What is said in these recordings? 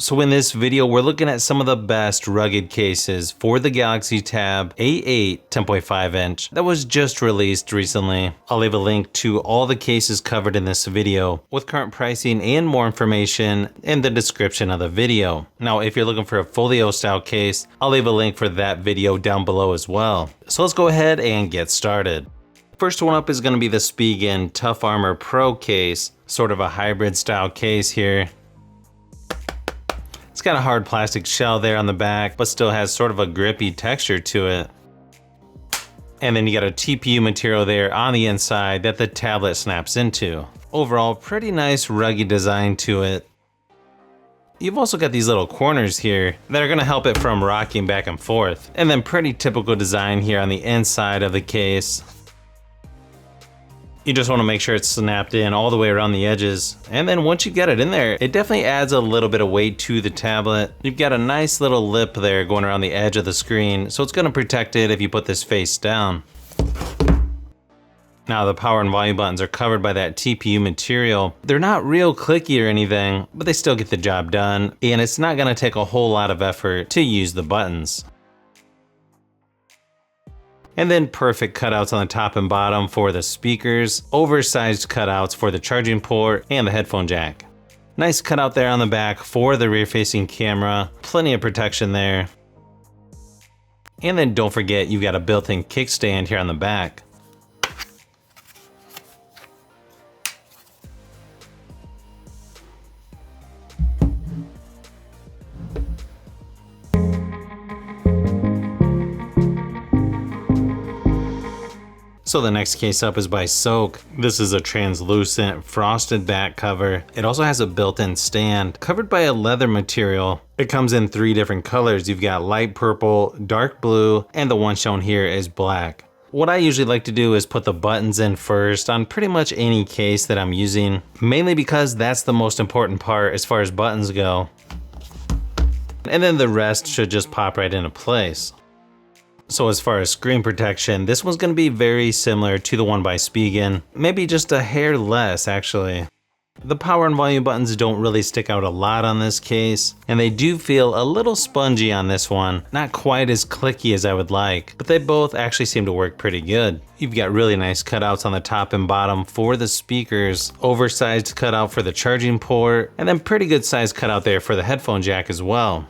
So in this video, we're looking at some of the best rugged cases for the Galaxy Tab A8 10.5 inch that was just released recently. I'll leave a link to all the cases covered in this video with current pricing and more information in the description of the video. Now, if you're looking for a folio style case, I'll leave a link for that video down below as well. So let's go ahead and get started. First one up is going to be the Spigen Tough Armor Pro case, sort of a hybrid style case here. It's got a hard plastic shell there on the back, but still has sort of a grippy texture to it. And then you got a TPU material there on the inside that the tablet snaps into. Overall, pretty nice rugged design to it. You've also got these little corners here that are going to help it from rocking back and forth. And then pretty typical design here on the inside of the case. You just want to make sure it's snapped in all the way around the edges. And then once you get it in there, it definitely adds a little bit of weight to the tablet. You've got a nice little lip there going around the edge of the screen, so it's going to protect it if you put this face down. Now the power and volume buttons are covered by that TPU material. They're not real clicky or anything, but they still get the job done. And it's not going to take a whole lot of effort to use the buttons. And then perfect cutouts on the top and bottom for the speakers, oversized cutouts for the charging port and the headphone jack. Nice cutout there on the back for the rear facing camera, plenty of protection there. And then don't forget you've got a built-in kickstand here on the back. So the next case up is by Soak. This is a translucent frosted back cover. It also has a built-in stand covered by a leather material. It comes in 3 different colors. You've got light purple, dark blue, and the one shown here is black. What I usually like to do is put the buttons in first on pretty much any case that I'm using, mainly because that's the most important part as far as buttons go. And then the rest should just pop right into place. So as far as screen protection, this one's going to be very similar to the one by Spigen, maybe just a hair less actually. The power and volume buttons don't really stick out a lot on this case, and they do feel a little spongy on this one, not quite as clicky as I would like, but they both actually seem to work pretty good. You've got really nice cutouts on the top and bottom for the speakers, oversized cutout for the charging port, and then pretty good size cutout there for the headphone jack as well.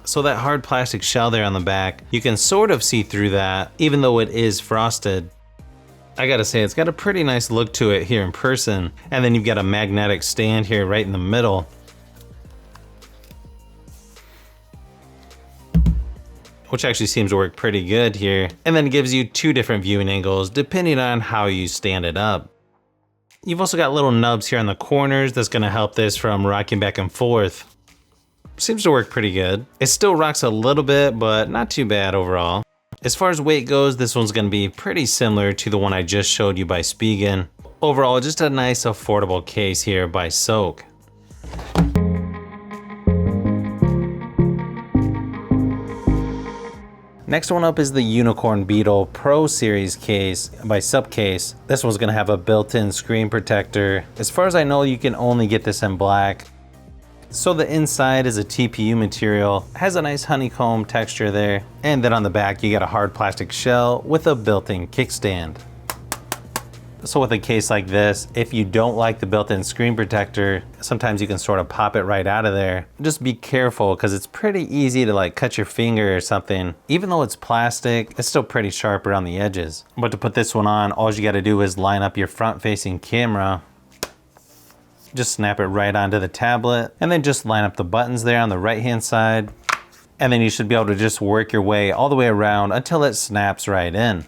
So that hard plastic shell there on the back, you can sort of see through that, even though it is frosted. I gotta say, it's got a pretty nice look to it here in person. And then you've got a magnetic stand here right in the middle, which actually seems to work pretty good here. And then it gives you 2 different viewing angles depending on how you stand it up. You've also got little nubs here on the corners that's gonna help this from rocking back and forth. Seems to work pretty good. It still rocks a little bit, but not too bad overall. As far as weight goes, this one's going to be pretty similar to the one I just showed you by Spigen. Overall, just a nice affordable case here by Soak. Next one up is the Unicorn Beetle Pro Series case by Supcase. This one's going to have a built-in screen protector. As far as I know, you can only get this in black. So the inside is a TPU material, has a nice honeycomb texture there, and then on the back you got a hard plastic shell with a built-in kickstand. So with a case like this, if you don't like the built-in screen protector, sometimes you can sort of pop it right out of there. Just be careful because it's pretty easy to like cut your finger or something. Even though it's plastic, it's still pretty sharp around the edges. But to put this one on, all you got to do is line up your front-facing camera. Just snap it right onto the tablet and then just line up the buttons there on the right hand side. And then you should be able to just work your way all the way around until it snaps right in.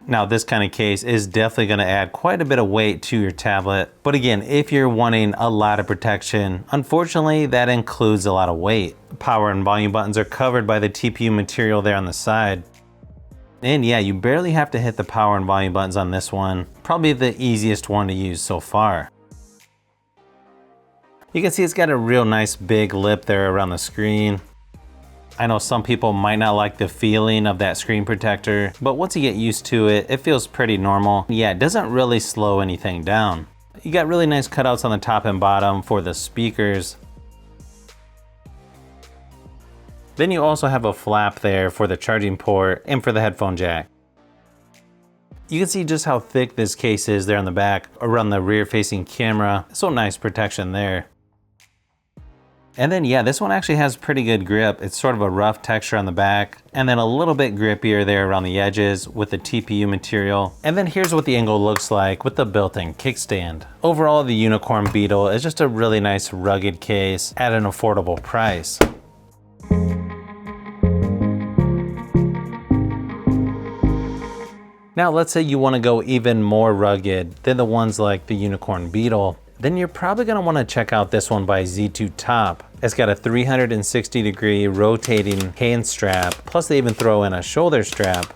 Now this kind of case is definitely going to add quite a bit of weight to your tablet. But again, if you're wanting a lot of protection, unfortunately that includes a lot of weight. Power and volume buttons are covered by the TPU material there on the side. And yeah, you barely have to hit the power and volume buttons on this one. Probably the easiest one to use so far. You can see it's got a real nice big lip there around the screen. I know some people might not like the feeling of that screen protector, but once you get used to it, it feels pretty normal. Yeah, it doesn't really slow anything down. You got really nice cutouts on the top and bottom for the speakers. Then you also have a flap there for the charging port and for the headphone jack. You can see just how thick this case is there on the back around the rear facing camera. So nice protection there. And then yeah, this one actually has pretty good grip. It's sort of a rough texture on the back and then a little bit grippier there around the edges with the TPU material. And then here's what the angle looks like with the built-in kickstand. Overall, the Unicorn Beetle is just a really nice rugged case at an affordable price. Now let's say you want to go even more rugged than the ones like the Unicorn Beetle. Then you're probably going to want to check out this one by Z2 Top. It's got a 360-degree rotating hand strap, plus they even throw in a shoulder strap.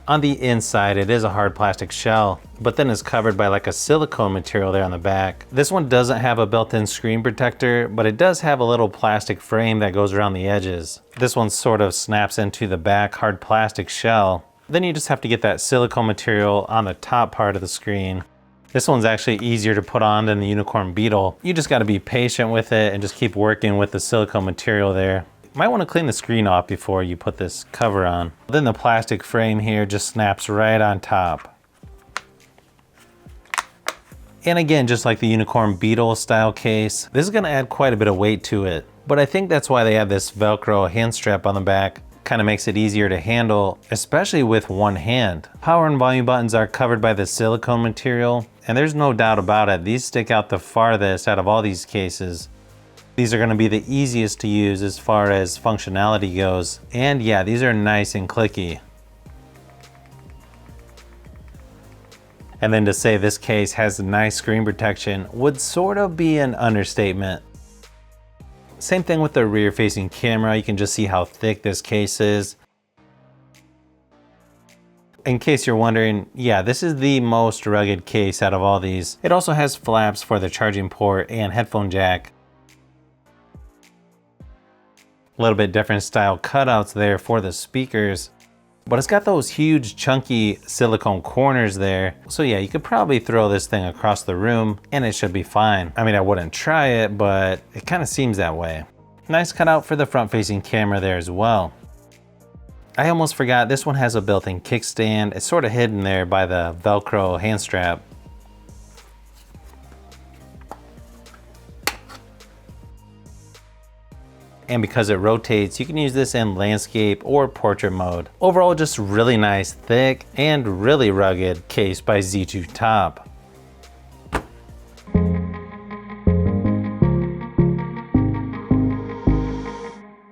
On the inside, it is a hard plastic shell, but then it's covered by like a silicone material there on the back. This one doesn't have a built-in screen protector, but it does have a little plastic frame that goes around the edges. This one sort of snaps into the back hard plastic shell. Then you just have to get that silicone material on the top part of the screen. This one's actually easier to put on than the Unicorn Beetle. You just got to be patient with it and just keep working with the silicone material there. You might want to clean the screen off before you put this cover on. Then the plastic frame here just snaps right on top. And again, just like the Unicorn Beetle style case, this is going to add quite a bit of weight to it. But I think that's why they have this Velcro hand strap on the back. Kind of makes it easier to handle, especially with one hand. Power and volume buttons are covered by the silicone material, and there's no doubt about it, these stick out the farthest out of all these cases. These are going to be the easiest to use as far as functionality goes, and yeah, these are nice and clicky. And then to say this case has nice screen protection would sort of be an understatement. Same thing with the rear facing camera. You can just see how thick this case is. In case you're wondering, yeah, this is the most rugged case out of all these. It also has flaps for the charging port and headphone jack. A little bit different style cutouts there for the speakers. But it's got those huge chunky silicone corners there. So yeah, you could probably throw this thing across the room and it should be fine. I mean, I wouldn't try it, but it kind of seems that way. Nice cutout for the front facing camera there as well. I almost forgot, this one has a built-in kickstand. It's sort of hidden there by the Velcro hand strap. And because it rotates, you can use this in landscape or portrait mode. Overall, just really nice, thick, and really rugged case by Z2 Top.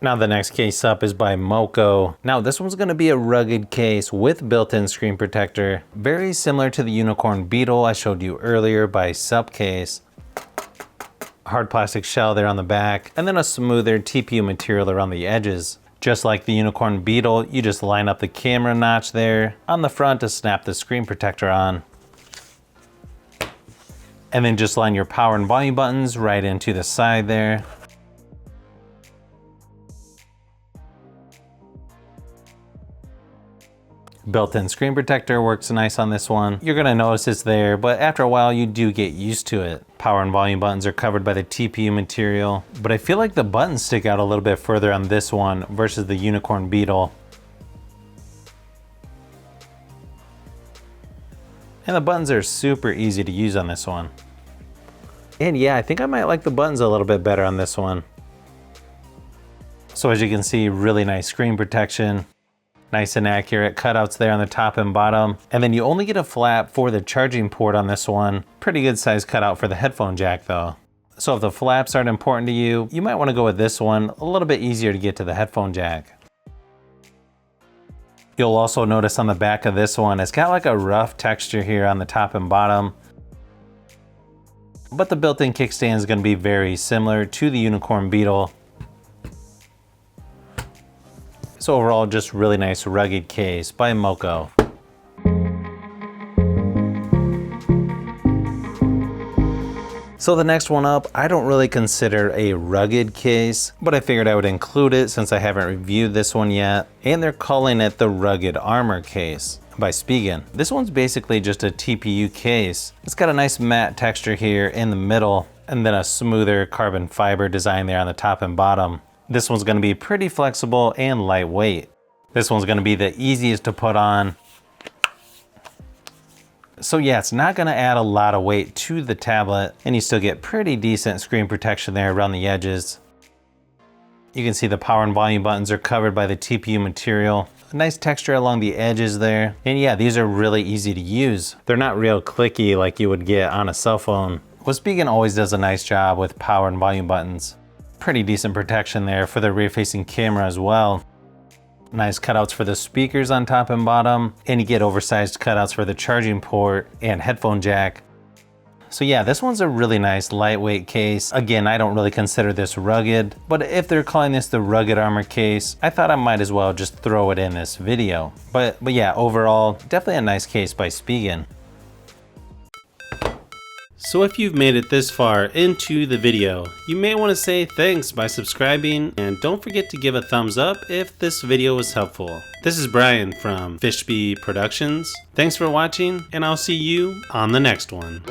Now the next case up is by Moco. Now this one's gonna be a rugged case with built-in screen protector, very similar to the Unicorn Beetle I showed you earlier by Supcase. Hard plastic shell there on the back, and then a smoother TPU material around the edges. Just like the Unicorn Beetle, you just line up the camera notch there on the front to snap the screen protector on. And then just line your power and volume buttons right into the side there. Built-in screen protector works nice on this one. You're gonna notice it's there, but after a while you do get used to it. Power and volume buttons are covered by the TPU material, but I feel like the buttons stick out a little bit further on this one versus the Unicorn Beetle. And the buttons are super easy to use on this one. And yeah, I think I might like the buttons a little bit better on this one. So as you can see, really nice screen protection. Nice and accurate cutouts there on the top and bottom. And then you only get a flap for the charging port on this one. Pretty good size cutout for the headphone jack though. So if the flaps aren't important to you, you might want to go with this one. A little bit easier to get to the headphone jack. You'll also notice on the back of this one, it's got like a rough texture here on the top and bottom. But the built-in kickstand is going to be very similar to the Unicorn Beetle. So overall, just really nice rugged case by Moco. So the next one up, I don't really consider a rugged case, but I figured I would include it since I haven't reviewed this one yet. And they're calling it the Rugged Armor case. by Spigen. This one's basically just a TPU case. It's got a nice matte texture here in the middle, and then a smoother carbon fiber design there on the top and bottom. This one's gonna be pretty flexible and lightweight. This one's gonna be the easiest to put on. So yeah, it's not gonna add a lot of weight to the tablet, and you still get pretty decent screen protection there around the edges. You can see the power and volume buttons are covered by the TPU material. A nice texture along the edges there. And yeah, these are really easy to use. They're not real clicky like you would get on a cell phone. Well, Spigen always does a nice job with power and volume buttons. Pretty decent protection there for the rear-facing camera as well. Nice cutouts for the speakers on top and bottom, and you get oversized cutouts for the charging port and headphone jack. So yeah, this one's a really nice lightweight case. Again, I don't really consider this rugged, but if they're calling this the Rugged Armor case, I thought I might as well just throw it in this video. But yeah, overall, definitely a nice case by Spigen. So if you've made it this far into the video, you may want to say thanks by subscribing, and don't forget to give a thumbs up if this video was helpful. This is Brian from Fishbee Productions. Thanks for watching, and I'll see you on the next one.